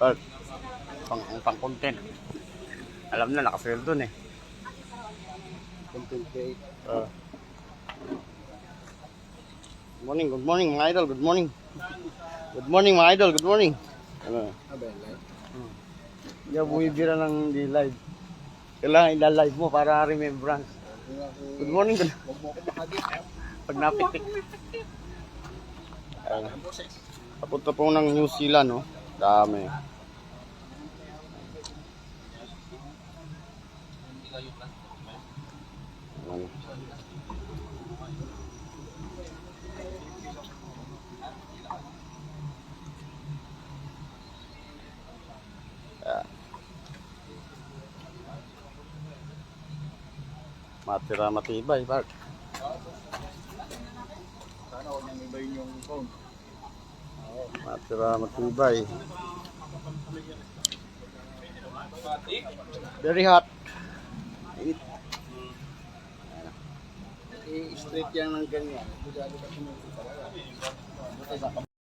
But, pang content. Alam na, nakasweldo dun eh. Content create. Good morning mga idol, good morning. Good morning mga idol, good morning. Ano? Aba, live. Hindi ako bumibira ng di live. Kailangan ila-live mo para remembrance. Good morning. Huwag mo ako makagit. Pag napitik. Papunta po ng New Zealand, no? Dami. Ayan. Matira matibay, Bart. Sana huwag nang ibayin yung phone. Matira matibay. Very hot. Init. I-straight yan ng ganyan. Bugado kasi mo talaga.